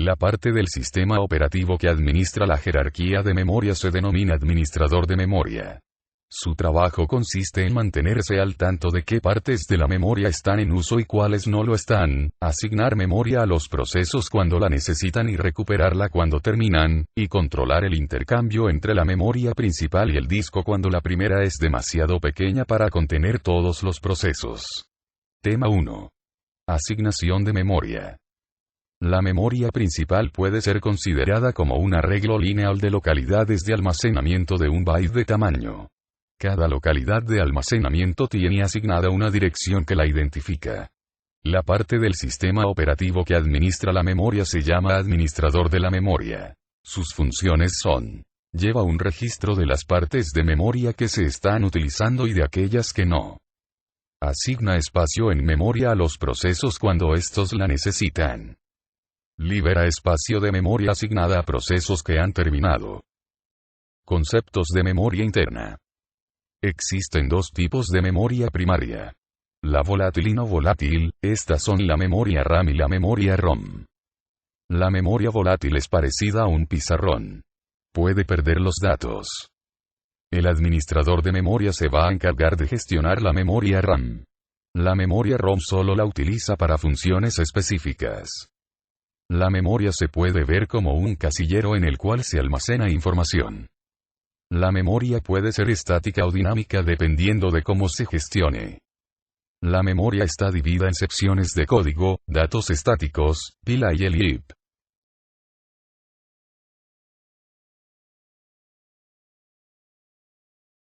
La parte del sistema operativo que administra la jerarquía de memoria se denomina administrador de memoria. Su trabajo consiste en mantenerse al tanto de qué partes de la memoria están en uso y cuáles no lo están, asignar memoria a los procesos cuando la necesitan y recuperarla cuando terminan, y controlar el intercambio entre la memoria principal y el disco cuando la primera es demasiado pequeña para contener todos los procesos. Tema 1. Asignación de memoria. La memoria principal puede ser considerada como un arreglo lineal de localidades de almacenamiento de un byte de tamaño. Cada localidad de almacenamiento tiene asignada una dirección que la identifica. La parte del sistema operativo que administra la memoria se llama administrador de la memoria. Sus funciones son: lleva un registro de las partes de memoria que se están utilizando y de aquellas que no. Asigna espacio en memoria a los procesos cuando estos la necesitan. Libera espacio de memoria asignada a procesos que han terminado. Conceptos de memoria interna. Existen dos tipos de memoria primaria. La volátil y no volátil, estas son la memoria RAM y la memoria ROM. La memoria volátil es parecida a un pizarrón. Puede perder los datos. El administrador de memoria se va a encargar de gestionar la memoria RAM. La memoria ROM solo la utiliza para funciones específicas. La memoria se puede ver como un casillero en el cual se almacena información. La memoria puede ser estática o dinámica dependiendo de cómo se gestione. La memoria está dividida en secciones de código, datos estáticos, pila y el heap.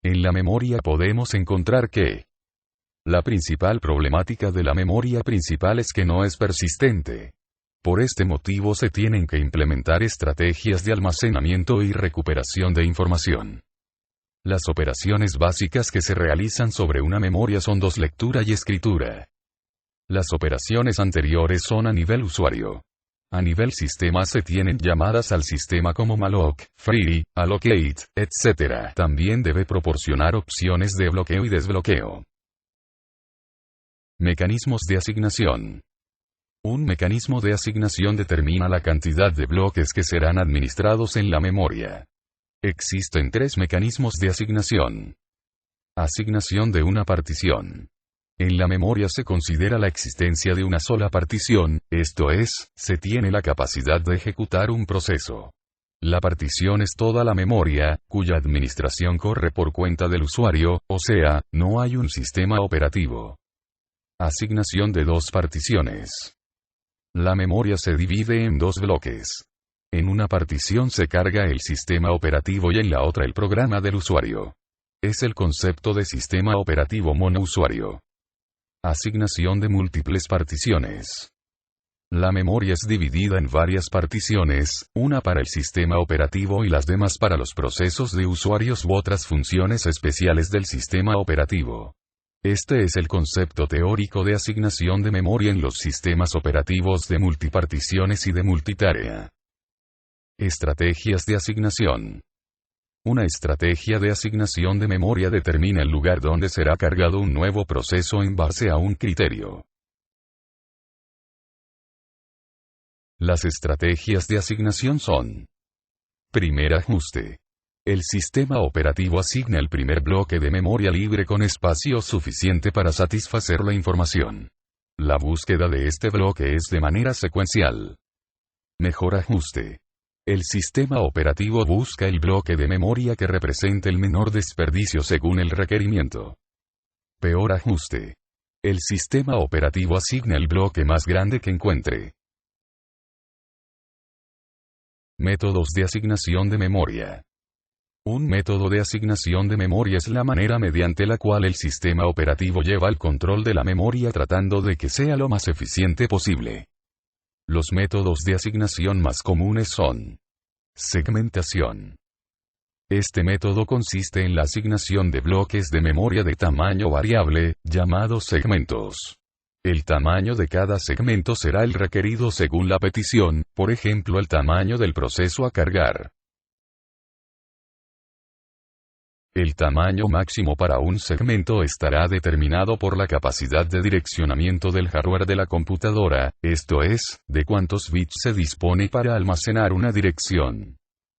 En la memoria podemos encontrar que la principal problemática de la memoria principal es que no es persistente. Por este motivo se tienen que implementar estrategias de almacenamiento y recuperación de información. Las operaciones básicas que se realizan sobre una memoria son dos: lectura y escritura. Las operaciones anteriores son a nivel usuario. A nivel sistema se tienen llamadas al sistema como malloc, free, allocate, etc. También debe proporcionar opciones de bloqueo y desbloqueo. Mecanismos de asignación. Un mecanismo de asignación determina la cantidad de bloques que serán administrados en la memoria. Existen tres mecanismos de asignación. Asignación de una partición. En la memoria se considera la existencia de una sola partición, esto es, se tiene la capacidad de ejecutar un proceso. La partición es toda la memoria, cuya administración corre por cuenta del usuario, o sea, no hay un sistema operativo. Asignación de dos particiones. La memoria se divide en dos bloques. En una partición se carga el sistema operativo y en la otra el programa del usuario. Es el concepto de sistema operativo monousuario. Asignación de múltiples particiones. La memoria es dividida en varias particiones, una para el sistema operativo y las demás para los procesos de usuarios u otras funciones especiales del sistema operativo. Este es el concepto teórico de asignación de memoria en los sistemas operativos de multiparticiones y de multitarea. Estrategias de asignación. Una estrategia de asignación de memoria determina el lugar donde será cargado un nuevo proceso en base a un criterio. Las estrategias de asignación son: primer ajuste. El sistema operativo asigna el primer bloque de memoria libre con espacio suficiente para satisfacer la información. La búsqueda de este bloque es de manera secuencial. Mejor ajuste. El sistema operativo busca el bloque de memoria que represente el menor desperdicio según el requerimiento. Peor ajuste. El sistema operativo asigna el bloque más grande que encuentre. Métodos de asignación de memoria. Un método de asignación de memoria es la manera mediante la cual el sistema operativo lleva el control de la memoria tratando de que sea lo más eficiente posible. Los métodos de asignación más comunes son: segmentación. Este método consiste en la asignación de bloques de memoria de tamaño variable, llamados segmentos. El tamaño de cada segmento será el requerido según la petición, por ejemplo el tamaño del proceso a cargar. El tamaño máximo para un segmento estará determinado por la capacidad de direccionamiento del hardware de la computadora, esto es, de cuántos bits se dispone para almacenar una dirección.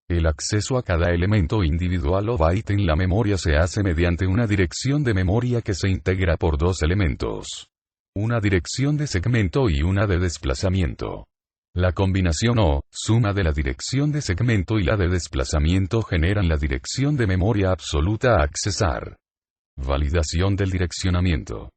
El acceso a cada elemento individual o byte en la memoria se hace mediante una dirección de memoria que se integra por dos elementos. Una dirección de segmento y una de desplazamiento. La combinación o suma de la dirección de segmento y la de desplazamiento generan la dirección de memoria absoluta a accesar. Validación del direccionamiento.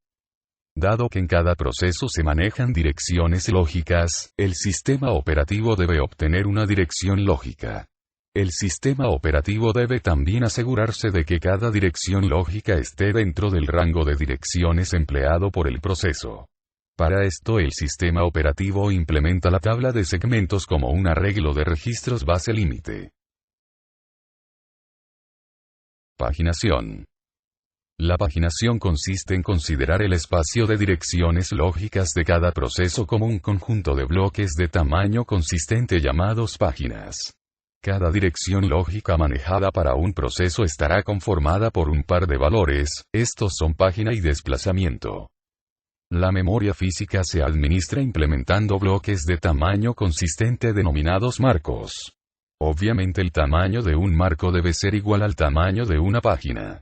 Dado que en cada proceso se manejan direcciones lógicas, el sistema operativo debe obtener una dirección lógica. El sistema operativo debe también asegurarse de que cada dirección lógica esté dentro del rango de direcciones empleado por el proceso. Para esto el sistema operativo implementa la tabla de segmentos como un arreglo de registros base límite. Paginación. La paginación consiste en considerar el espacio de direcciones lógicas de cada proceso como un conjunto de bloques de tamaño consistente llamados páginas. Cada dirección lógica manejada para un proceso estará conformada por un par de valores, estos son página y desplazamiento. La memoria física se administra implementando bloques de tamaño consistente denominados marcos. Obviamente el tamaño de un marco debe ser igual al tamaño de una página.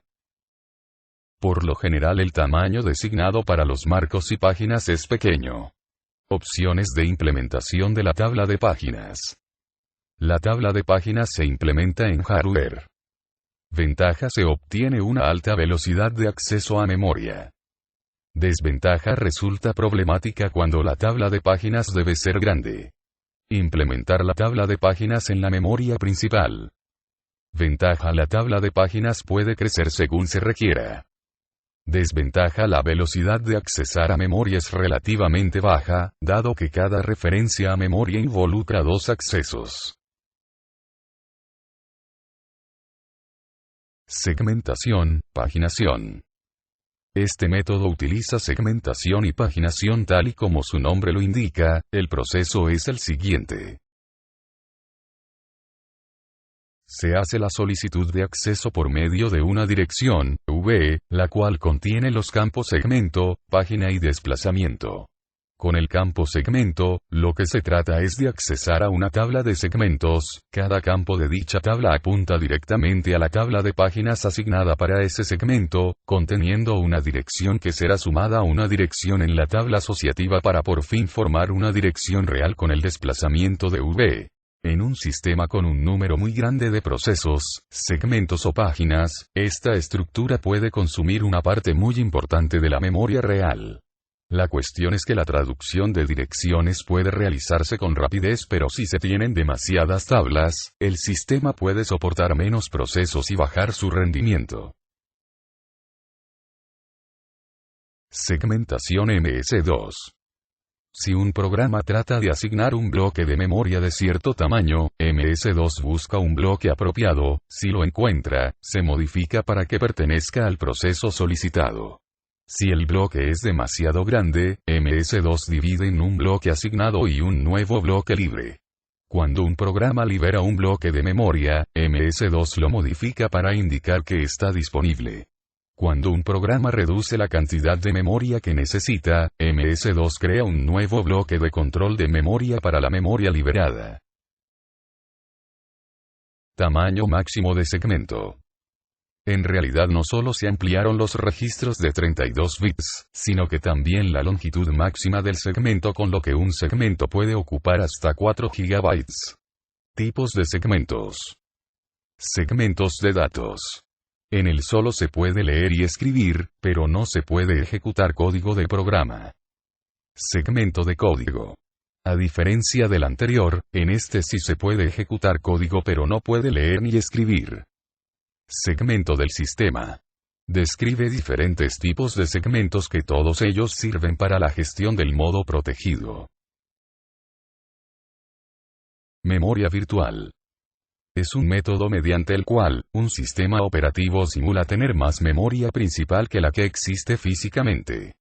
Por lo general el tamaño designado para los marcos y páginas es pequeño. Opciones de implementación de la tabla de páginas. La tabla de páginas se implementa en hardware. Ventaja: se obtiene una alta velocidad de acceso a memoria. Desventaja: resulta problemática cuando la tabla de páginas debe ser grande. Implementar la tabla de páginas en la memoria principal. Ventaja: la tabla de páginas puede crecer según se requiera. Desventaja: la velocidad de accesar a memoria es relativamente baja, dado que cada referencia a memoria involucra dos accesos. Segmentación, paginación. Este método utiliza segmentación y paginación tal y como su nombre lo indica. El proceso es el siguiente. Se hace la solicitud de acceso por medio de una dirección, V, la cual contiene los campos segmento, página y desplazamiento. Con el campo segmento, lo que se trata es de accesar a una tabla de segmentos. Cada campo de dicha tabla apunta directamente a la tabla de páginas asignada para ese segmento, conteniendo una dirección que será sumada a una dirección en la tabla asociativa para por fin formar una dirección real con el desplazamiento de V. En un sistema con un número muy grande de procesos, segmentos o páginas, esta estructura puede consumir una parte muy importante de la memoria real. La cuestión es que la traducción de direcciones puede realizarse con rapidez, pero si se tienen demasiadas tablas, el sistema puede soportar menos procesos y bajar su rendimiento. Segmentación MS2. Si un programa trata de asignar un bloque de memoria de cierto tamaño, MS2 busca un bloque apropiado. Si lo encuentra, se modifica para que pertenezca al proceso solicitado. Si el bloque es demasiado grande, MS2 divide en un bloque asignado y un nuevo bloque libre. Cuando un programa libera un bloque de memoria, MS2 lo modifica para indicar que está disponible. Cuando un programa reduce la cantidad de memoria que necesita, MS2 crea un nuevo bloque de control de memoria para la memoria liberada. Tamaño máximo de segmento. En realidad no solo se ampliaron los registros de 32 bits, sino que también la longitud máxima del segmento, con lo que un segmento puede ocupar hasta 4 GB. Tipos de segmentos. Segmentos de datos. En el solo se puede leer y escribir, pero no se puede ejecutar código de programa. Segmento de código. A diferencia del anterior, en este sí se puede ejecutar código pero no puede leer ni escribir. Segmento del sistema. Describe diferentes tipos de segmentos que todos ellos sirven para la gestión del modo protegido. Memoria virtual. Es un método mediante el cual, un sistema operativo simula tener más memoria principal que la que existe físicamente.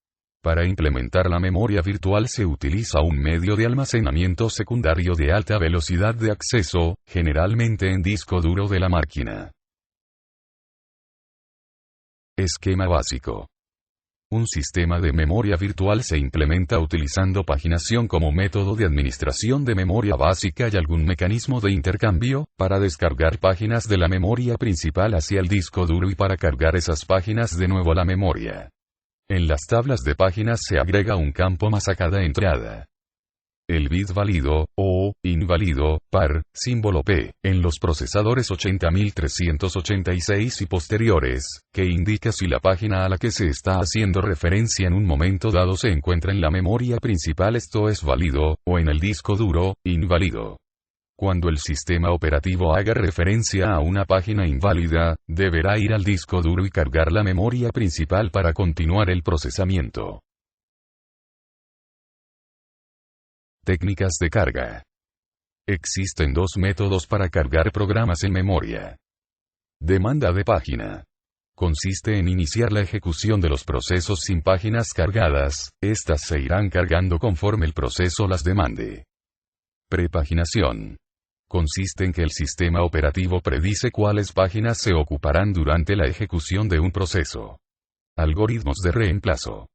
Para implementar la memoria virtual se utiliza un medio de almacenamiento secundario de alta velocidad de acceso, generalmente en disco duro de la máquina. Esquema básico. Un sistema de memoria virtual se implementa utilizando paginación como método de administración de memoria básica y algún mecanismo de intercambio, para descargar páginas de la memoria principal hacia el disco duro y para cargar esas páginas de nuevo a la memoria. En las tablas de páginas se agrega un campo más a cada entrada. El bit válido, o, inválido, par, símbolo P, en los procesadores 80386 y posteriores, que indica si la página a la que se está haciendo referencia en un momento dado se encuentra en la memoria principal, esto es válido, o en el disco duro, inválido. Cuando el sistema operativo haga referencia a una página inválida, deberá ir al disco duro y cargar la memoria principal para continuar el procesamiento. Técnicas de carga. Existen dos métodos para cargar programas en memoria. Demanda de página. Consiste en iniciar la ejecución de los procesos sin páginas cargadas, estas se irán cargando conforme el proceso las demande. Prepaginación. Consiste en que el sistema operativo predice cuáles páginas se ocuparán durante la ejecución de un proceso. Algoritmos de reemplazo.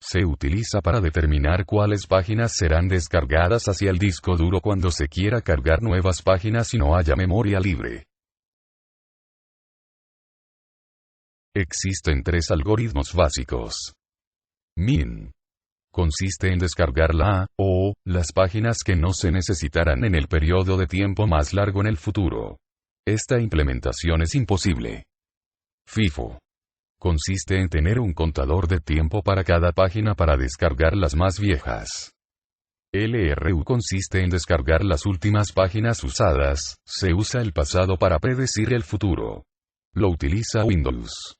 Se utiliza para determinar cuáles páginas serán descargadas hacia el disco duro cuando se quiera cargar nuevas páginas y no haya memoria libre. Existen tres algoritmos básicos. Min. Consiste en descargar las páginas que no se necesitarán en el periodo de tiempo más largo en el futuro. Esta implementación es imposible. FIFO. Consiste en tener un contador de tiempo para cada página para descargar las más viejas. LRU consiste en descargar las últimas páginas usadas, se usa el pasado para predecir el futuro. Lo utiliza Windows.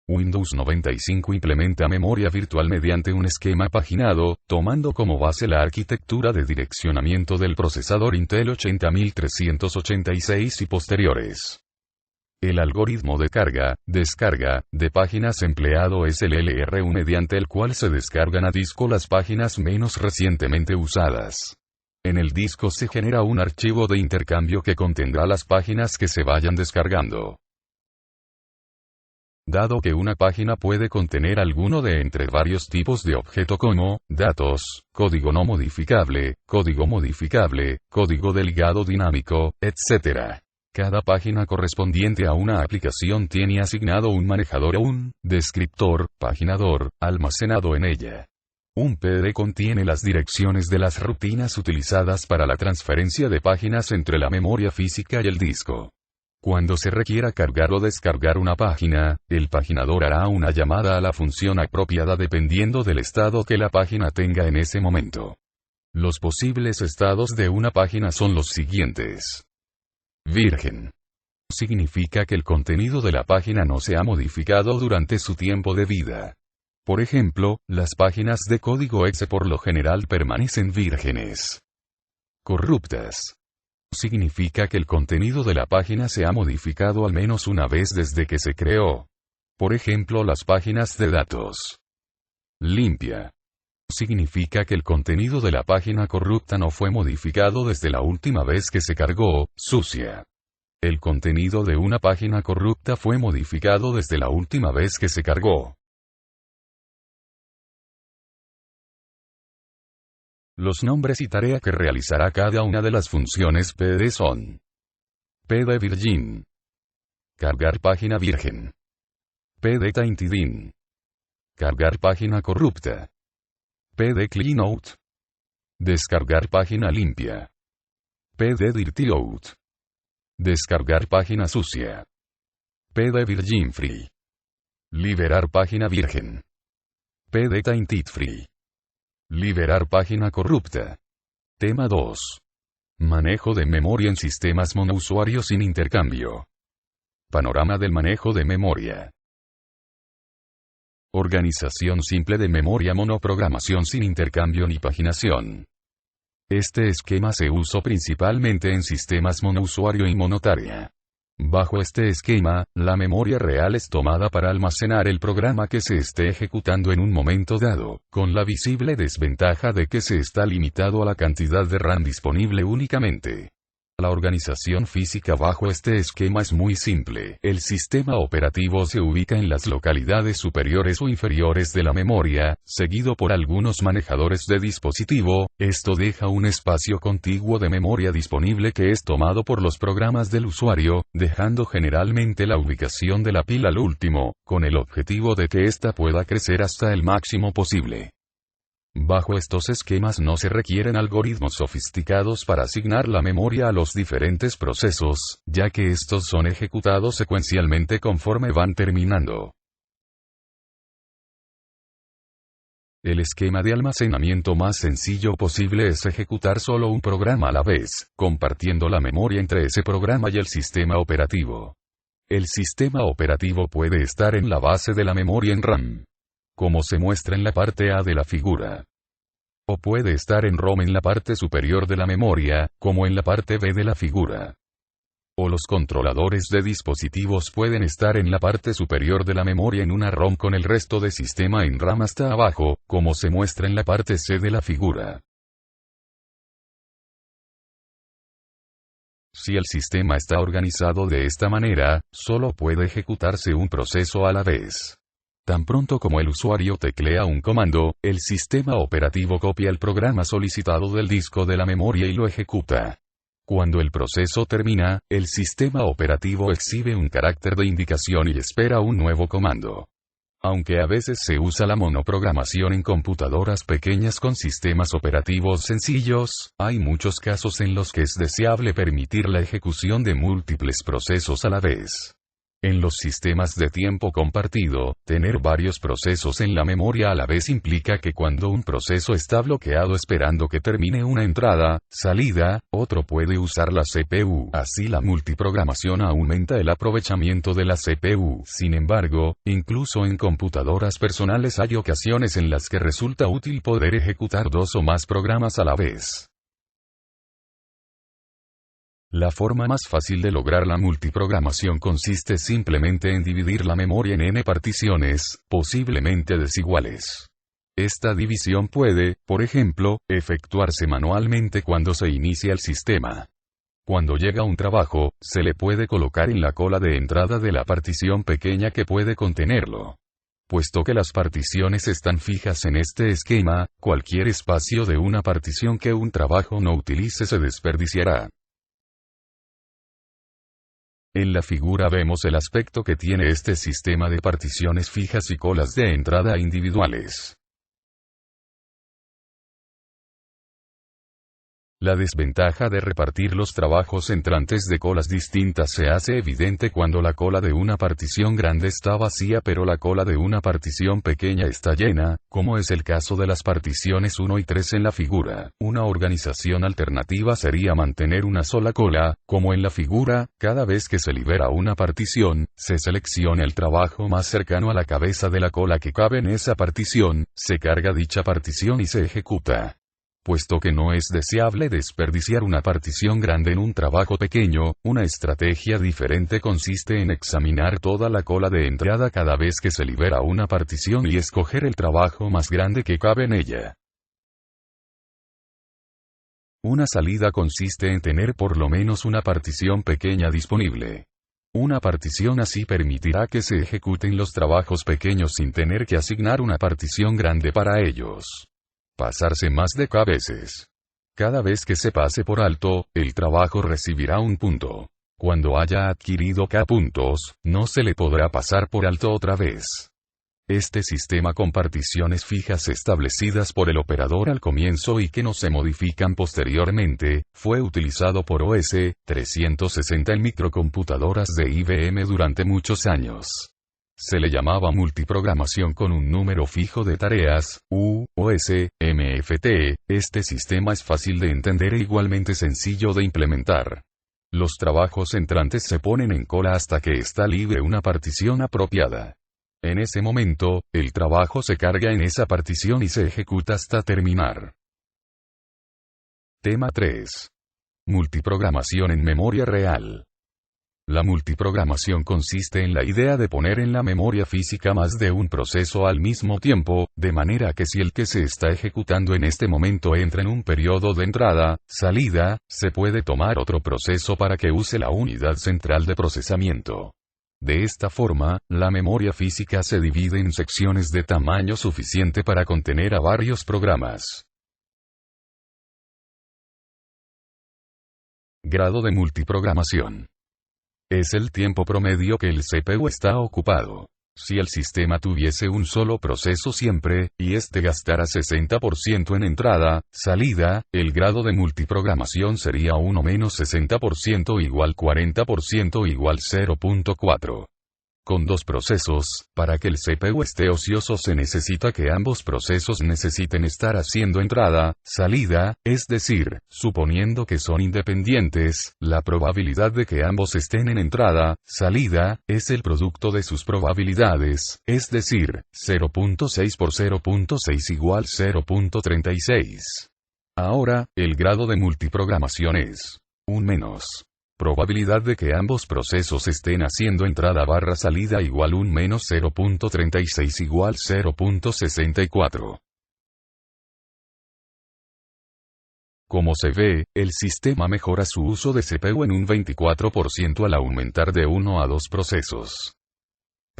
Windows 95 implementa memoria virtual mediante un esquema paginado, tomando como base la arquitectura de direccionamiento del procesador Intel 80386 y posteriores. El algoritmo de descarga, de páginas empleado es el LRU, mediante el cual se descargan a disco las páginas menos recientemente usadas. En el disco se genera un archivo de intercambio que contendrá las páginas que se vayan descargando. Dado que una página puede contener alguno de entre varios tipos de objeto como, datos, código no modificable, código delegado dinámico, etc. Cada página correspondiente a una aplicación tiene asignado un manejador o un descriptor, paginador, almacenado en ella. Un PD contiene las direcciones de las rutinas utilizadas para la transferencia de páginas entre la memoria física y el disco. Cuando se requiera cargar o descargar una página, el paginador hará una llamada a la función apropiada dependiendo del estado que la página tenga en ese momento. Los posibles estados de una página son los siguientes. Virgen. Significa que el contenido de la página no se ha modificado durante su tiempo de vida. Por ejemplo, las páginas de código exe por lo general permanecen vírgenes. Corruptas. Significa que el contenido de la página se ha modificado al menos una vez desde que se creó. Por ejemplo, las páginas de datos. Limpia. Significa que el contenido de la página corrupta no fue modificado desde la última vez que se cargó. Sucia. El contenido de una página corrupta fue modificado desde la última vez que se cargó. Los nombres y tarea que realizará cada una de las funciones PD son: PD Virgin. Cargar página virgen. PD Taintidin. Cargar página corrupta. PD Cleanout. Descargar página limpia. PD Dirty Out. Descargar página sucia. PD Virgin Free. Liberar página virgen. PD Tainted Free. Liberar página corrupta. Tema 2. Manejo de memoria en sistemas monousuario sin intercambio. Panorama del manejo de memoria. Organización simple de memoria monoprogramación sin intercambio ni paginación. Este esquema se usa principalmente en sistemas monousuario y monotarea. Bajo este esquema, la memoria real es tomada para almacenar el programa que se esté ejecutando en un momento dado, con la visible desventaja de que se está limitado a la cantidad de RAM disponible únicamente. La organización física bajo este esquema es muy simple. El sistema operativo se ubica en las localidades superiores o inferiores de la memoria, seguido por algunos manejadores de dispositivo. Esto deja un espacio contiguo de memoria disponible que es tomado por los programas del usuario, dejando generalmente la ubicación de la pila al último, con el objetivo de que ésta pueda crecer hasta el máximo posible. Bajo estos esquemas no se requieren algoritmos sofisticados para asignar la memoria a los diferentes procesos, ya que estos son ejecutados secuencialmente conforme van terminando. El esquema de almacenamiento más sencillo posible es ejecutar solo un programa a la vez, compartiendo la memoria entre ese programa y el sistema operativo. El sistema operativo puede estar en la base de la memoria en RAM, como se muestra en la parte A de la figura. O puede estar en ROM en la parte superior de la memoria, como en la parte B de la figura. O los controladores de dispositivos pueden estar en la parte superior de la memoria en una ROM con el resto de sistema en RAM hasta abajo, como se muestra en la parte C de la figura. Si el sistema está organizado de esta manera, solo puede ejecutarse un proceso a la vez. Tan pronto como el usuario teclea un comando, el sistema operativo copia el programa solicitado del disco de la memoria y lo ejecuta. Cuando el proceso termina, el sistema operativo exhibe un carácter de indicación y espera un nuevo comando. Aunque a veces se usa la monoprogramación en computadoras pequeñas con sistemas operativos sencillos, hay muchos casos en los que es deseable permitir la ejecución de múltiples procesos a la vez. En los sistemas de tiempo compartido, tener varios procesos en la memoria a la vez implica que cuando un proceso está bloqueado esperando que termine una entrada, salida, otro puede usar la CPU. Así la multiprogramación aumenta el aprovechamiento de la CPU. Sin embargo, incluso en computadoras personales hay ocasiones en las que resulta útil poder ejecutar dos o más programas a la vez. La forma más fácil de lograr la multiprogramación consiste simplemente en dividir la memoria en n particiones, posiblemente desiguales. Esta división puede, por ejemplo, efectuarse manualmente cuando se inicia el sistema. Cuando llega un trabajo, se le puede colocar en la cola de entrada de la partición pequeña que puede contenerlo. Puesto que las particiones están fijas en este esquema, cualquier espacio de una partición que un trabajo no utilice se desperdiciará. En la figura vemos el aspecto que tiene este sistema de particiones fijas y colas de entrada individuales. La desventaja de repartir los trabajos entrantes de colas distintas se hace evidente cuando la cola de una partición grande está vacía pero la cola de una partición pequeña está llena, como es el caso de las particiones 1 y 3 en la figura. Una organización alternativa sería mantener una sola cola, como en la figura. Cada vez que se libera una partición, se selecciona el trabajo más cercano a la cabeza de la cola que cabe en esa partición, se carga dicha partición y se ejecuta. Puesto que no es deseable desperdiciar una partición grande en un trabajo pequeño, una estrategia diferente consiste en examinar toda la cola de entrada cada vez que se libera una partición y escoger el trabajo más grande que cabe en ella. Una salida consiste en tener por lo menos una partición pequeña disponible. Una partición así permitirá que se ejecuten los trabajos pequeños sin tener que asignar una partición grande para ellos. Pasarse más de K veces. Cada vez que se pase por alto, el trabajo recibirá un punto. Cuando haya adquirido K puntos, no se le podrá pasar por alto otra vez. Este sistema con particiones fijas establecidas por el operador al comienzo y que no se modifican posteriormente, fue utilizado por OS 360 en microcomputadoras de IBM durante muchos años. Se le llamaba multiprogramación con un número fijo de tareas, MFT. Este sistema es fácil de entender e igualmente sencillo de implementar. Los trabajos entrantes se ponen en cola hasta que está libre una partición apropiada. En ese momento, el trabajo se carga en esa partición y se ejecuta hasta terminar. Tema 3. Multiprogramación en memoria real. La multiprogramación consiste en la idea de poner en la memoria física más de un proceso al mismo tiempo, de manera que si el que se está ejecutando en este momento entra en un periodo de entrada, salida, se puede tomar otro proceso para que use la unidad central de procesamiento. De esta forma, la memoria física se divide en secciones de tamaño suficiente para contener a varios programas. Grado de multiprogramación. Es el tiempo promedio que el CPU está ocupado. Si el sistema tuviese un solo proceso siempre, y este gastara 60% en entrada, salida, el grado de multiprogramación sería 1 menos 60% igual 40% igual 0.4. Con dos procesos, para que el CPU esté ocioso se necesita que ambos procesos necesiten estar haciendo entrada, salida, es decir, suponiendo que son independientes, la probabilidad de que ambos estén en entrada, salida, es el producto de sus probabilidades, es decir, 0.6 por 0.6 igual 0.36. Ahora, el grado de multiprogramación es 1 menos. Probabilidad de que ambos procesos estén haciendo entrada barra salida igual 1 menos 0.36 igual 0.64. Como se ve, el sistema mejora su uso de CPU en un 24% al aumentar de 1 a 2 procesos.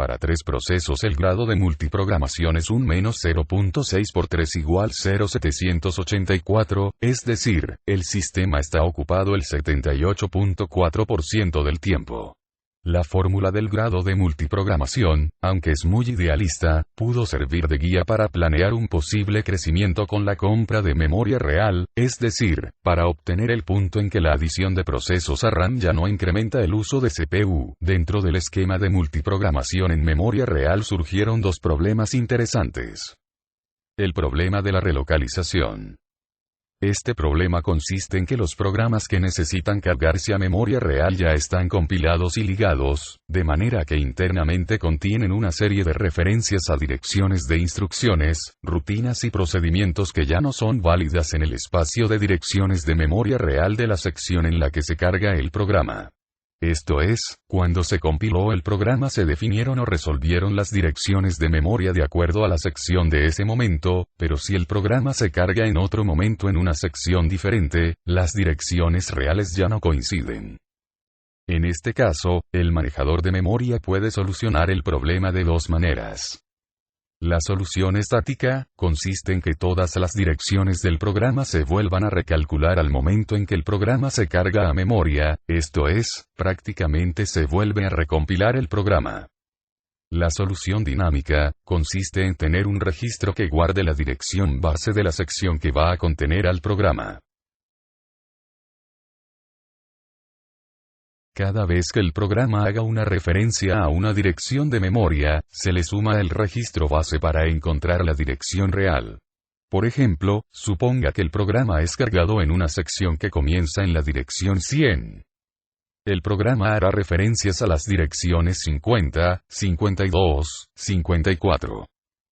Para 3 procesos el grado de multiprogramación es 1 menos 0.6 por 3 igual 0.784, es decir, el sistema está ocupado el 78.4% del tiempo. La fórmula del grado de multiprogramación, aunque es muy idealista, pudo servir de guía para planear un posible crecimiento con la compra de memoria real, es decir, para obtener el punto en que la adición de procesos a RAM ya no incrementa el uso de CPU. Dentro del esquema de multiprogramación en memoria real surgieron dos problemas interesantes. El problema de la relocalización. Este problema consiste en que los programas que necesitan cargarse a memoria real ya están compilados y ligados, de manera que internamente contienen una serie de referencias a direcciones de instrucciones, rutinas y procedimientos que ya no son válidas en el espacio de direcciones de memoria real de la sección en la que se carga el programa. Esto es, cuando se compiló el programa se definieron o resolvieron las direcciones de memoria de acuerdo a la sección de ese momento, pero si el programa se carga en otro momento en una sección diferente, las direcciones reales ya no coinciden. En este caso, el manejador de memoria puede solucionar el problema de dos maneras. La solución estática consiste en que todas las direcciones del programa se vuelvan a recalcular al momento en que el programa se carga a memoria, esto es, prácticamente se vuelve a recompilar el programa. La solución dinámica consiste en tener un registro que guarde la dirección base de la sección que va a contener al programa. Cada vez que el programa haga una referencia a una dirección de memoria, se le suma el registro base para encontrar la dirección real. Por ejemplo, suponga que el programa es cargado en una sección que comienza en la dirección 100. El programa hará referencias a las direcciones 50, 52, 54.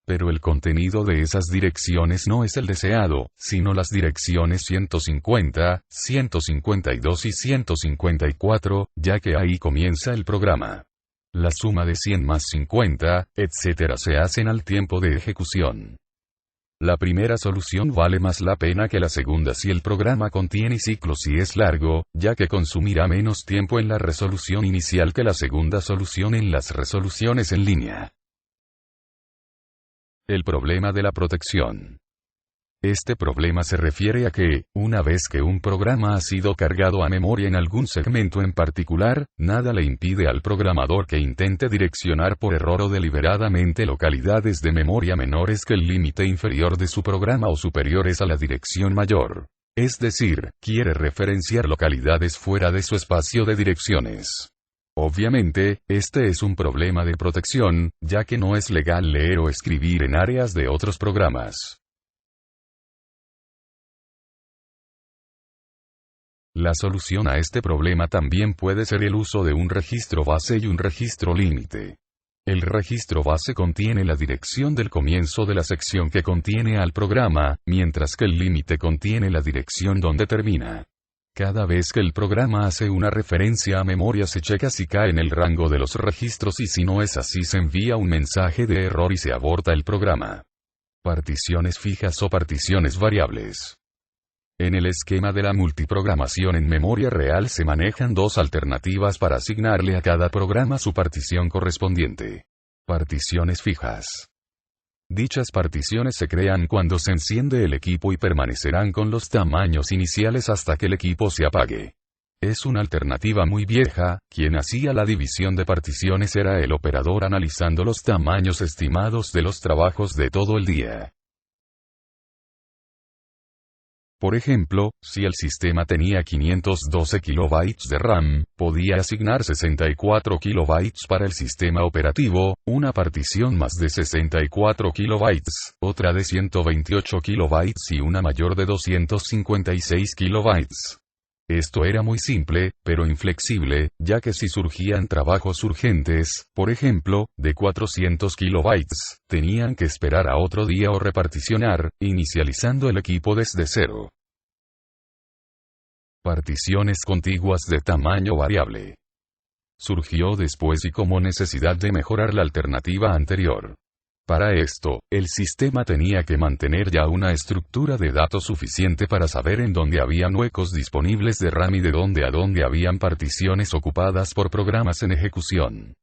Pero el contenido de esas direcciones no es el deseado, sino las direcciones 150, 152 y 154, ya que ahí comienza el programa. La suma de 100 más 50, etc. se hacen al tiempo de ejecución. La primera solución vale más la pena que la segunda si el programa contiene ciclos y es largo, ya que consumirá menos tiempo en la resolución inicial que la segunda solución en las resoluciones en línea. El problema de la protección. Este problema se refiere a que, una vez que un programa ha sido cargado a memoria en algún segmento en particular, nada le impide al programador que intente direccionar por error o deliberadamente localidades de memoria menores que el límite inferior de su programa o superiores a la dirección mayor. Es decir, quiere referenciar localidades fuera de su espacio de direcciones. Obviamente, este es un problema de protección, ya que no es legal leer o escribir en áreas de otros programas. La solución a este problema también puede ser el uso de un registro base y un registro límite. El registro base contiene la dirección del comienzo de la sección que contiene al programa, mientras que el límite contiene la dirección donde termina. Cada vez que el programa hace una referencia a memoria se checa si cae en el rango de los registros y si no es así se envía un mensaje de error y se aborta el programa. Particiones fijas o particiones variables. En el esquema de la multiprogramación en memoria real se manejan dos alternativas para asignarle a cada programa su partición correspondiente. Particiones fijas. Dichas particiones se crean cuando se enciende el equipo y permanecerán con los tamaños iniciales hasta que el equipo se apague. Es una alternativa muy vieja, quien hacía la división de particiones era el operador analizando los tamaños estimados de los trabajos de todo el día. Por ejemplo, si el sistema tenía 512 kilobytes de RAM, podía asignar 64 kilobytes para el sistema operativo, una partición más de 64 kilobytes, otra de 128 kilobytes y una mayor de 256 kilobytes. Esto era muy simple, pero inflexible, ya que si surgían trabajos urgentes, por ejemplo, de 400 kilobytes, tenían que esperar a otro día o reparticionar, inicializando el equipo desde cero. Particiones contiguas de tamaño variable. Surgió después y como necesidad de mejorar la alternativa anterior. Para esto, el sistema tenía que mantener ya una estructura de datos suficiente para saber en dónde habían huecos disponibles de RAM y de dónde a dónde habían particiones ocupadas por programas en ejecución.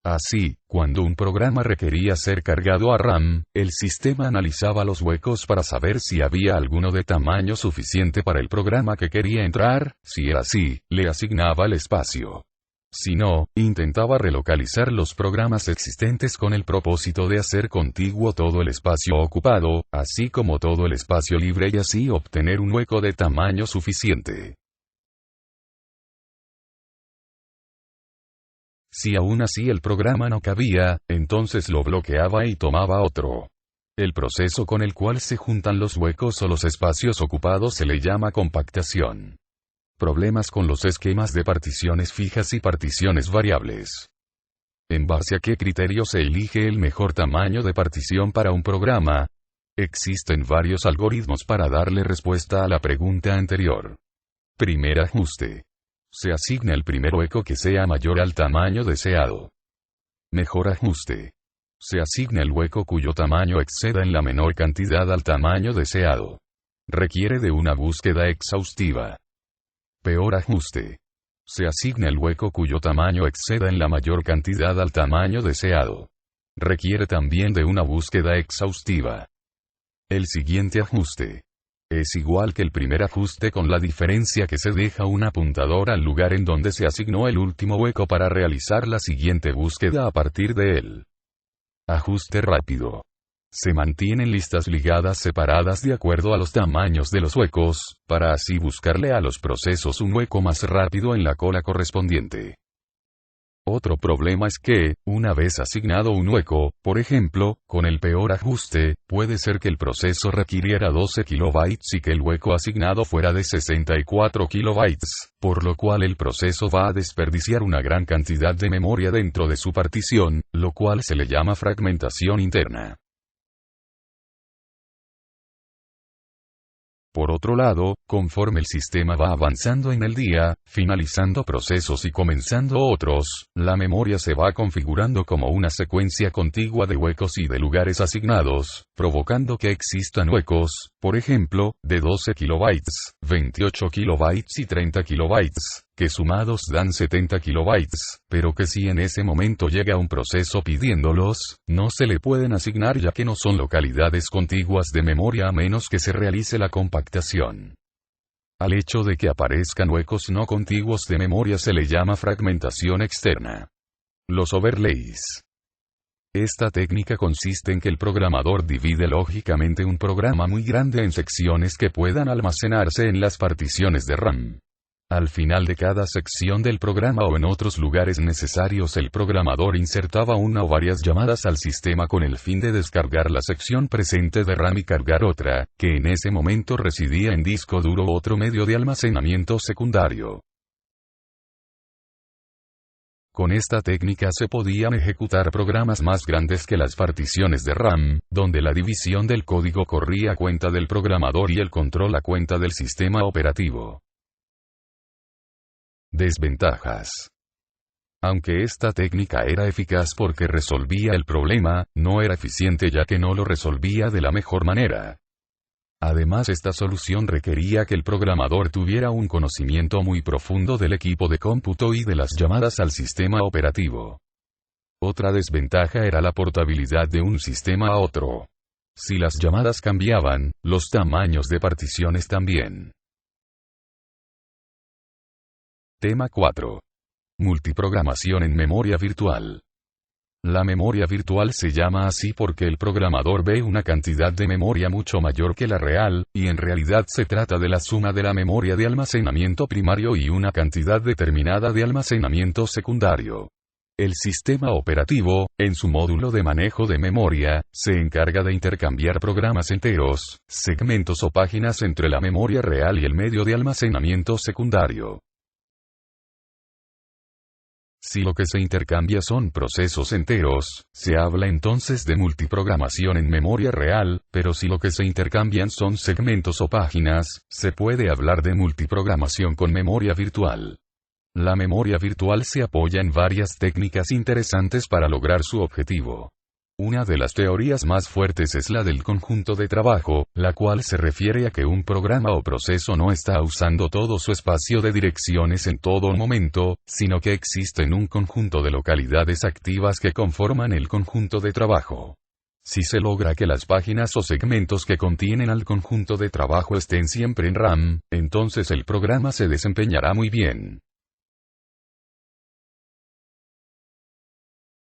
Así, cuando un programa requería ser cargado a RAM, el sistema analizaba los huecos para saber si había alguno de tamaño suficiente para el programa que quería entrar, si era así, le asignaba el espacio. Si no, intentaba relocalizar los programas existentes con el propósito de hacer contiguo todo el espacio ocupado, así como todo el espacio libre y así obtener un hueco de tamaño suficiente. Si aún así el programa no cabía, entonces lo bloqueaba y tomaba otro. El proceso con el cual se juntan los huecos o los espacios ocupados se le llama compactación. Problemas con los esquemas de particiones fijas y particiones variables. ¿En base a qué criterio se elige el mejor tamaño de partición para un programa? Existen varios algoritmos para darle respuesta a la pregunta anterior. Primer ajuste. Se asigna el primer hueco que sea mayor al tamaño deseado. Mejor ajuste. Se asigna el hueco cuyo tamaño exceda en la menor cantidad al tamaño deseado. Requiere de una búsqueda exhaustiva. Peor ajuste. Se asigna el hueco cuyo tamaño exceda en la mayor cantidad al tamaño deseado. Requiere también de una búsqueda exhaustiva. El siguiente ajuste. Es igual que el primer ajuste con la diferencia que se deja un apuntador al lugar en donde se asignó el último hueco para realizar la siguiente búsqueda a partir de él. Ajuste rápido. Se mantienen listas ligadas separadas de acuerdo a los tamaños de los huecos, para así buscarle a los procesos un hueco más rápido en la cola correspondiente. Otro problema es que, una vez asignado un hueco, por ejemplo, con el peor ajuste, puede ser que el proceso requiriera 12 kilobytes y que el hueco asignado fuera de 64 kilobytes, por lo cual el proceso va a desperdiciar una gran cantidad de memoria dentro de su partición, lo cual se le llama fragmentación interna. Por otro lado, conforme el sistema va avanzando en el día, finalizando procesos y comenzando otros, la memoria se va configurando como una secuencia contigua de huecos y de lugares asignados, provocando que existan huecos, por ejemplo, de 12 kilobytes, 28 kilobytes y 30 kilobytes, que sumados dan 70 kilobytes, pero que si en ese momento llega un proceso pidiéndolos, no se le pueden asignar ya que no son localidades contiguas de memoria a menos que se realice la compactación. Al hecho de que aparezcan huecos no contiguos de memoria se le llama fragmentación externa. Los overlays. Esta técnica consiste en que el programador divide lógicamente un programa muy grande en secciones que puedan almacenarse en las particiones de RAM. Al final de cada sección del programa o en otros lugares necesarios el programador insertaba una o varias llamadas al sistema con el fin de descargar la sección presente de RAM y cargar otra, que en ese momento residía en disco duro u otro medio de almacenamiento secundario. Con esta técnica se podían ejecutar programas más grandes que las particiones de RAM, donde la división del código corría a cuenta del programador y el control a cuenta del sistema operativo. Desventajas. Aunque esta técnica era eficaz porque resolvía el problema, no era eficiente ya que no lo resolvía de la mejor manera. Además, esta solución requería que el programador tuviera un conocimiento muy profundo del equipo de cómputo y de las llamadas al sistema operativo. Otra desventaja era la portabilidad de un sistema a otro. Si las llamadas cambiaban, los tamaños de particiones también. Tema 4. Multiprogramación en memoria virtual. La memoria virtual se llama así porque el programador ve una cantidad de memoria mucho mayor que la real, y en realidad se trata de la suma de la memoria de almacenamiento primario y una cantidad determinada de almacenamiento secundario. El sistema operativo, en su módulo de manejo de memoria, se encarga de intercambiar programas enteros, segmentos o páginas entre la memoria real y el medio de almacenamiento secundario. Si lo que se intercambia son procesos enteros, se habla entonces de multiprogramación en memoria real, pero si lo que se intercambian son segmentos o páginas, se puede hablar de multiprogramación con memoria virtual. La memoria virtual se apoya en varias técnicas interesantes para lograr su objetivo. Una de las teorías más fuertes es la del conjunto de trabajo, la cual se refiere a que un programa o proceso no está usando todo su espacio de direcciones en todo momento, sino que existen un conjunto de localidades activas que conforman el conjunto de trabajo. Si se logra que las páginas o segmentos que contienen al conjunto de trabajo estén siempre en RAM, entonces el programa se desempeñará muy bien.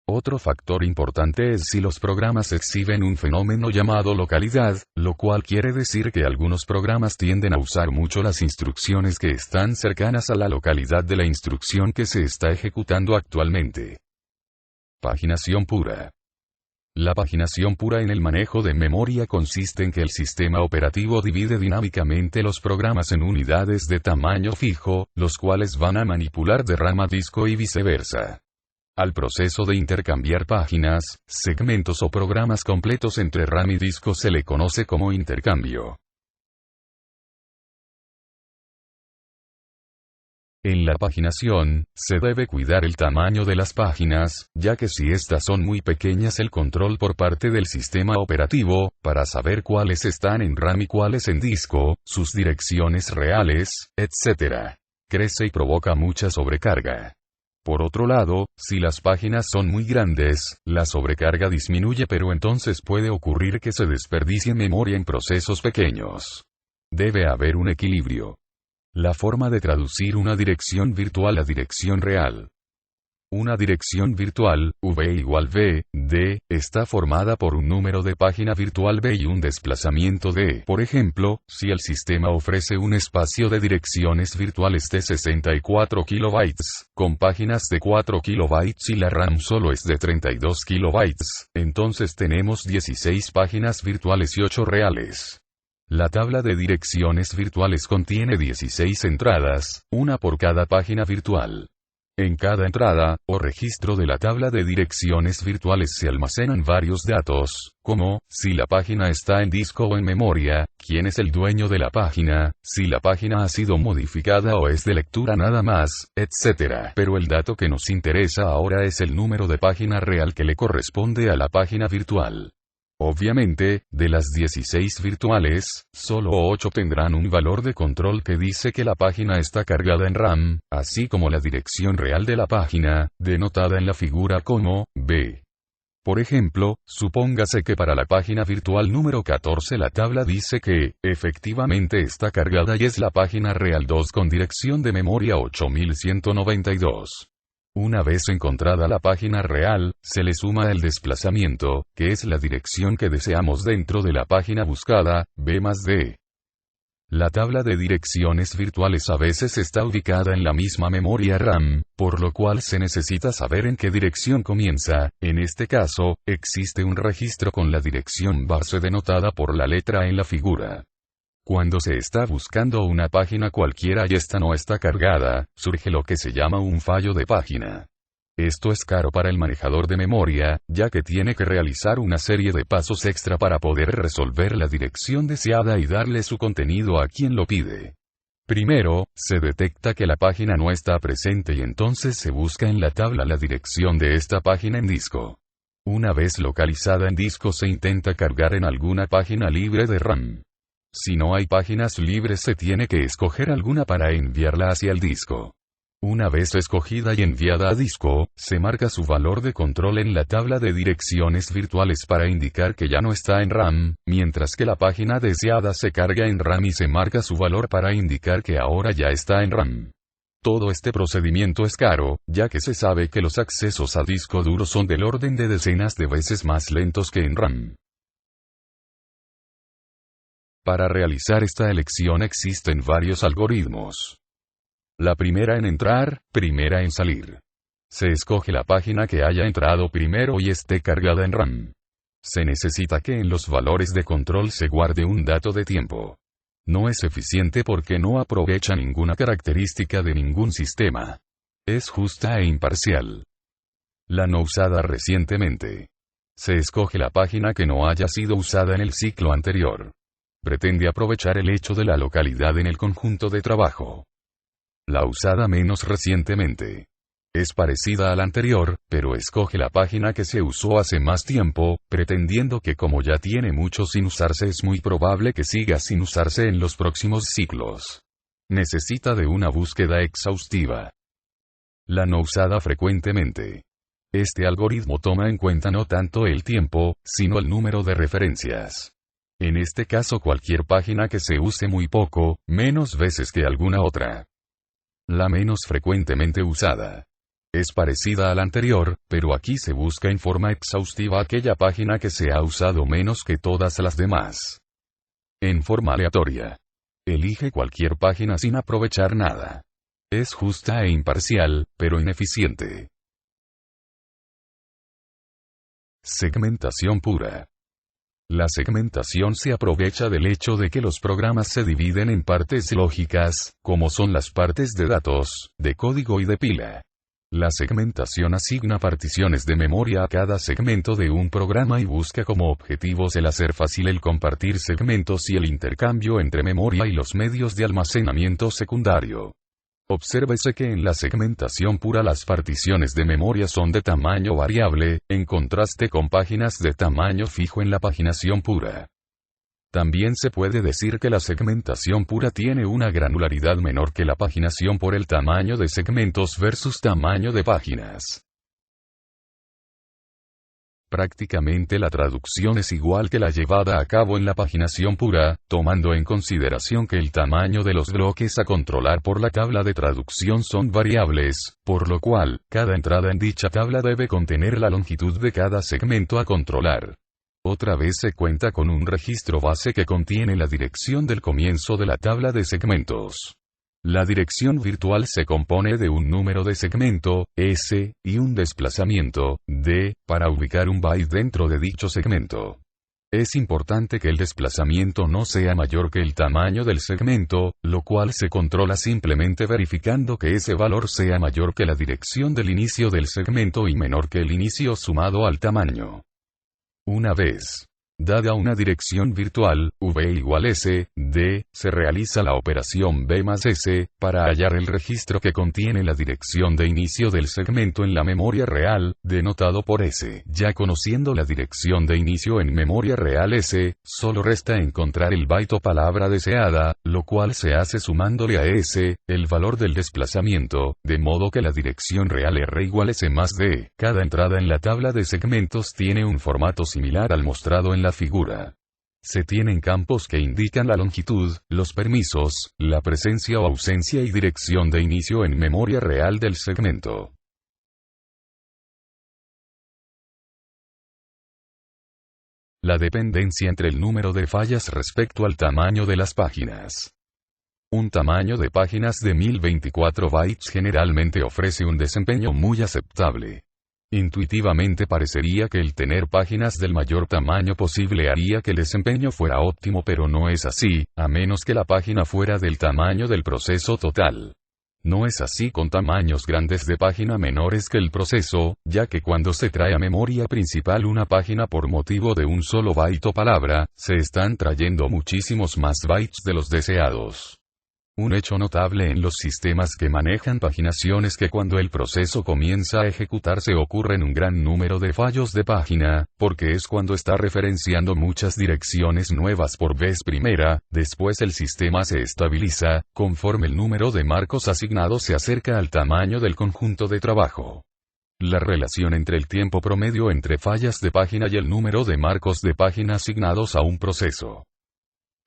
Otro factor importante es si los programas exhiben un fenómeno llamado localidad, lo cual quiere decir que algunos programas tienden a usar mucho las instrucciones que están cercanas a la localidad de la instrucción que se está ejecutando actualmente. Paginación pura. La paginación pura en el manejo de memoria consiste en que el sistema operativo divide dinámicamente los programas en unidades de tamaño fijo, los cuales van a manipular de RAM a disco y viceversa. Al proceso de intercambiar páginas, segmentos o programas completos entre RAM y disco se le conoce como intercambio. En la paginación, se debe cuidar el tamaño de las páginas, ya que si estas son muy pequeñas el control por parte del sistema operativo, para saber cuáles están en RAM y cuáles en disco, sus direcciones reales, etc., crece y provoca mucha sobrecarga. Por otro lado, si las páginas son muy grandes, la sobrecarga disminuye, pero entonces puede ocurrir que se desperdicie memoria en procesos pequeños. Debe haber un equilibrio. La forma de traducir una dirección virtual a dirección real. Una dirección virtual, v igual v, d, está formada por un número de página virtual v y un desplazamiento d. Por ejemplo, si el sistema ofrece un espacio de direcciones virtuales de 64 kilobytes, con páginas de 4 kilobytes y la RAM solo es de 32 kilobytes, entonces tenemos 16 páginas virtuales y 8 reales. La tabla de direcciones virtuales contiene 16 entradas, una por cada página virtual. En cada entrada, o registro de la tabla de direcciones virtuales se almacenan varios datos, como, si la página está en disco o en memoria, quién es el dueño de la página, si la página ha sido modificada o es de lectura nada más, etc. Pero el dato que nos interesa ahora es el número de página real que le corresponde a la página virtual. Obviamente, de las 16 virtuales, solo 8 tendrán un valor de control que dice que la página está cargada en RAM, así como la dirección real de la página, denotada en la figura como B. Por ejemplo, supóngase que para la página virtual número 14 la tabla dice que, efectivamente está cargada y es la página real 2 con dirección de memoria 8192. Una vez encontrada la página real, se le suma el desplazamiento, que es la dirección que deseamos dentro de la página buscada, B más D. La tabla de direcciones virtuales a veces está ubicada en la misma memoria RAM, por lo cual se necesita saber en qué dirección comienza. En este caso, existe un registro con la dirección base denotada por la letra en la figura. Cuando se está buscando una página cualquiera y esta no está cargada, surge lo que se llama un fallo de página. Esto es caro para el manejador de memoria, ya que tiene que realizar una serie de pasos extra para poder resolver la dirección deseada y darle su contenido a quien lo pide. Primero, se detecta que la página no está presente y entonces se busca en la tabla la dirección de esta página en disco. Una vez localizada en disco se intenta cargar en alguna página libre de RAM. Si no hay páginas libres se tiene que escoger alguna para enviarla hacia el disco. Una vez escogida y enviada a disco, se marca su valor de control en la tabla de direcciones virtuales para indicar que ya no está en RAM, mientras que la página deseada se carga en RAM y se marca su valor para indicar que ahora ya está en RAM. Todo este procedimiento es caro, ya que se sabe que los accesos a disco duro son del orden de decenas de veces más lentos que en RAM. Para realizar esta elección existen varios algoritmos. La primera en entrar, primera en salir. Se escoge la página que haya entrado primero y esté cargada en RAM. Se necesita que en los valores de control se guarde un dato de tiempo. No es eficiente porque no aprovecha ninguna característica de ningún sistema. Es justa e imparcial. La no usada recientemente. Se escoge la página que no haya sido usada en el ciclo anterior. Pretende aprovechar el hecho de la localidad en el conjunto de trabajo. La usada menos recientemente. Es parecida a la anterior, pero escoge la página que se usó hace más tiempo, pretendiendo que como ya tiene mucho sin usarse es muy probable que siga sin usarse en los próximos ciclos. Necesita de una búsqueda exhaustiva. La no usada frecuentemente. Este algoritmo toma en cuenta no tanto el tiempo, sino el número de referencias. En este caso cualquier página que se use muy poco, menos veces que alguna otra. La menos frecuentemente usada. Es parecida a la anterior, pero aquí se busca en forma exhaustiva aquella página que se ha usado menos que todas las demás. En forma aleatoria. Elige cualquier página sin aprovechar nada. Es justa e imparcial, pero ineficiente. Segmentación pura. La segmentación se aprovecha del hecho de que los programas se dividen en partes lógicas, como son las partes de datos, de código y de pila. La segmentación asigna particiones de memoria a cada segmento de un programa y busca como objetivos el hacer fácil el compartir segmentos y el intercambio entre memoria y los medios de almacenamiento secundario. Obsérvese que en la segmentación pura las particiones de memoria son de tamaño variable, en contraste con páginas de tamaño fijo en la paginación pura. También se puede decir que la segmentación pura tiene una granularidad menor que la paginación por el tamaño de segmentos versus tamaño de páginas. Prácticamente la traducción es igual que la llevada a cabo en la paginación pura, tomando en consideración que el tamaño de los bloques a controlar por la tabla de traducción son variables, por lo cual, cada entrada en dicha tabla debe contener la longitud de cada segmento a controlar. Otra vez se cuenta con un registro base que contiene la dirección del comienzo de la tabla de segmentos. La dirección virtual se compone de un número de segmento, S, y un desplazamiento, D, para ubicar un byte dentro de dicho segmento. Es importante que el desplazamiento no sea mayor que el tamaño del segmento, lo cual se controla simplemente verificando que ese valor sea mayor que la dirección del inicio del segmento y menor que el inicio sumado al tamaño. Una vez dada una dirección virtual, V igual S, D, se realiza la operación B más S, para hallar el registro que contiene la dirección de inicio del segmento en la memoria real, denotado por S. Ya conociendo la dirección de inicio en memoria real S, solo resta encontrar el byte o palabra deseada, lo cual se hace sumándole a S, el valor del desplazamiento, de modo que la dirección real R igual S más D. Cada entrada en la tabla de segmentos tiene un formato similar al mostrado en la figura. Se tienen campos que indican la longitud, los permisos, la presencia o ausencia y dirección de inicio en memoria real del segmento. La dependencia entre el número de fallas respecto al tamaño de las páginas. Un tamaño de páginas de 1024 bytes generalmente ofrece un desempeño muy aceptable. Intuitivamente parecería que el tener páginas del mayor tamaño posible haría que el desempeño fuera óptimo, pero no es así, a menos que la página fuera del tamaño del proceso total. No es así con tamaños grandes de página menores que el proceso, ya que cuando se trae a memoria principal una página por motivo de un solo byte o palabra, se están trayendo muchísimos más bytes de los deseados. Un hecho notable en los sistemas que manejan paginación es que cuando el proceso comienza a ejecutarse ocurren un gran número de fallos de página, porque es cuando está referenciando muchas direcciones nuevas por vez primera. Después el sistema se estabiliza, conforme el número de marcos asignados se acerca al tamaño del conjunto de trabajo. La relación entre el tiempo promedio entre fallas de página y el número de marcos de página asignados a un proceso.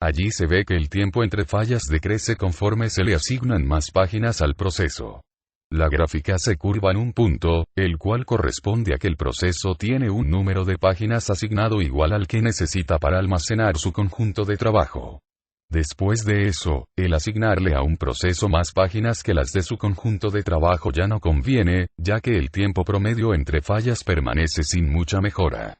Allí se ve que el tiempo entre fallas decrece conforme se le asignan más páginas al proceso. La gráfica se curva en un punto, el cual corresponde a que el proceso tiene un número de páginas asignado igual al que necesita para almacenar su conjunto de trabajo. Después de eso, el asignarle a un proceso más páginas que las de su conjunto de trabajo ya no conviene, ya que el tiempo promedio entre fallas permanece sin mucha mejora.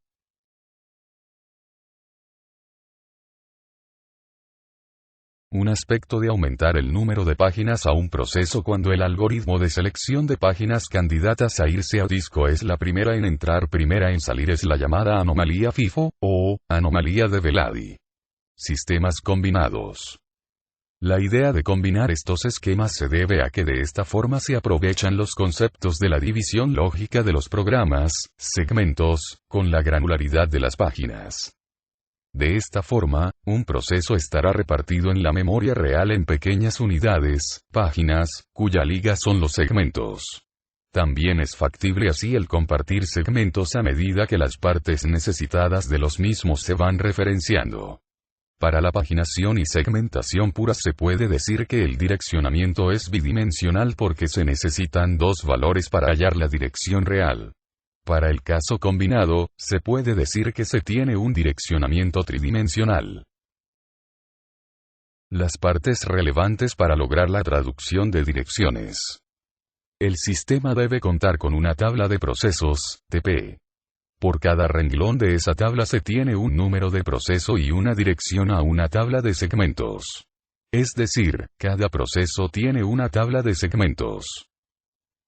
Un aspecto de aumentar el número de páginas a un proceso cuando el algoritmo de selección de páginas candidatas a irse a disco es la primera en entrar primera en salir es la llamada anomalía FIFO, o anomalía de Veladi. Sistemas combinados. La idea de combinar estos esquemas se debe a que de esta forma se aprovechan los conceptos de la división lógica de los programas, segmentos, con la granularidad de las páginas. De esta forma, un proceso estará repartido en la memoria real en pequeñas unidades, páginas, cuya liga son los segmentos. También es factible así el compartir segmentos a medida que las partes necesitadas de los mismos se van referenciando. Para la paginación y segmentación puras se puede decir que el direccionamiento es bidimensional porque se necesitan dos valores para hallar la dirección real. Para el caso combinado, se puede decir que se tiene un direccionamiento tridimensional. Las partes relevantes para lograr la traducción de direcciones. El sistema debe contar con una tabla de procesos, TP. Por cada renglón de esa tabla se tiene un número de proceso y una dirección a una tabla de segmentos. Es decir, cada proceso tiene una tabla de segmentos.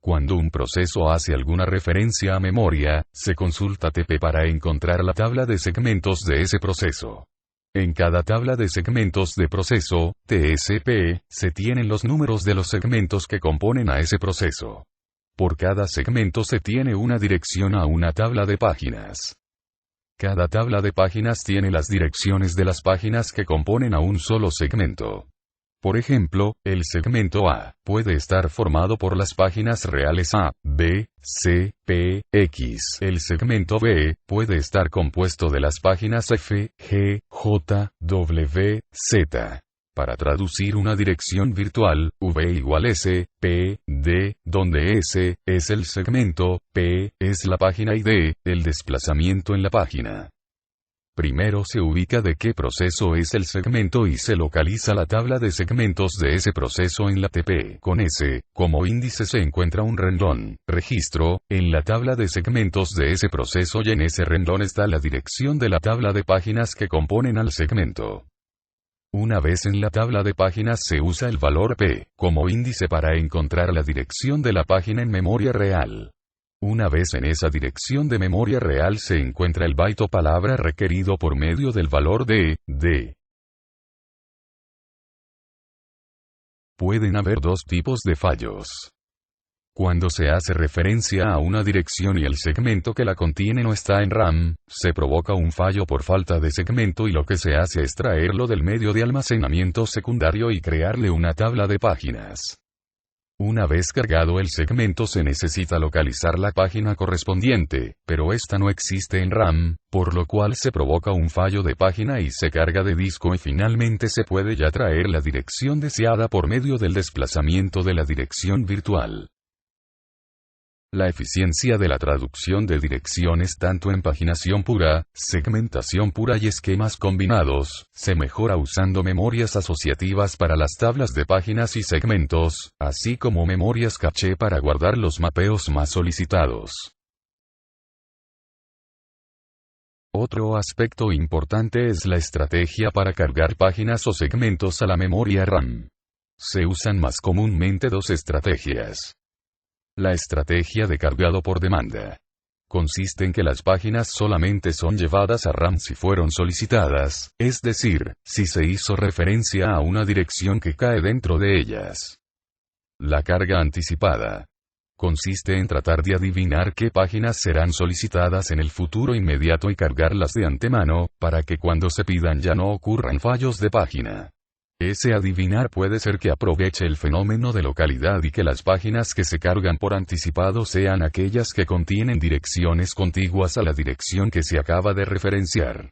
Cuando un proceso hace alguna referencia a memoria, se consulta TP para encontrar la tabla de segmentos de ese proceso. En cada tabla de segmentos de proceso, TSP, se tienen los números de los segmentos que componen a ese proceso. Por cada segmento se tiene una dirección a una tabla de páginas. Cada tabla de páginas tiene las direcciones de las páginas que componen a un solo segmento. Por ejemplo, el segmento A puede estar formado por las páginas reales A, B, C, P, X. El segmento B puede estar compuesto de las páginas F, G, J, W, Z. Para traducir una dirección virtual, V igual S, P, D, donde S es el segmento, P es la página y D, el desplazamiento en la página. Primero se ubica de qué proceso es el segmento y se localiza la tabla de segmentos de ese proceso en la TP. Con S, como índice se encuentra un renglón, registro, en la tabla de segmentos de ese proceso y en ese renglón está la dirección de la tabla de páginas que componen al segmento. Una vez en la tabla de páginas se usa el valor P, como índice para encontrar la dirección de la página en memoria real. Una vez en esa dirección de memoria real se encuentra el byte o palabra requerido por medio del valor D. Pueden haber dos tipos de fallos. Cuando se hace referencia a una dirección y el segmento que la contiene no está en RAM, se provoca un fallo por falta de segmento y lo que se hace es traerlo del medio de almacenamiento secundario y crearle una tabla de páginas. Una vez cargado el segmento se necesita localizar la página correspondiente, pero esta no existe en RAM, por lo cual se provoca un fallo de página y se carga de disco y finalmente se puede ya traer la dirección deseada por medio del desplazamiento de la dirección virtual. La eficiencia de la traducción de direcciones tanto en paginación pura, segmentación pura y esquemas combinados, se mejora usando memorias asociativas para las tablas de páginas y segmentos, así como memorias caché para guardar los mapeos más solicitados. Otro aspecto importante es la estrategia para cargar páginas o segmentos a la memoria RAM. Se usan más comúnmente dos estrategias. La estrategia de cargado por demanda. consiste en que las páginas solamente son llevadas a RAM si fueron solicitadas, es decir, si se hizo referencia a una dirección que cae dentro de ellas. La carga anticipada consiste en tratar de adivinar qué páginas serán solicitadas en el futuro inmediato y cargarlas de antemano, para que cuando se pidan ya no ocurran fallos de página. Ese adivinar puede ser que aproveche el fenómeno de localidad y que las páginas que se cargan por anticipado sean aquellas que contienen direcciones contiguas a la dirección que se acaba de referenciar.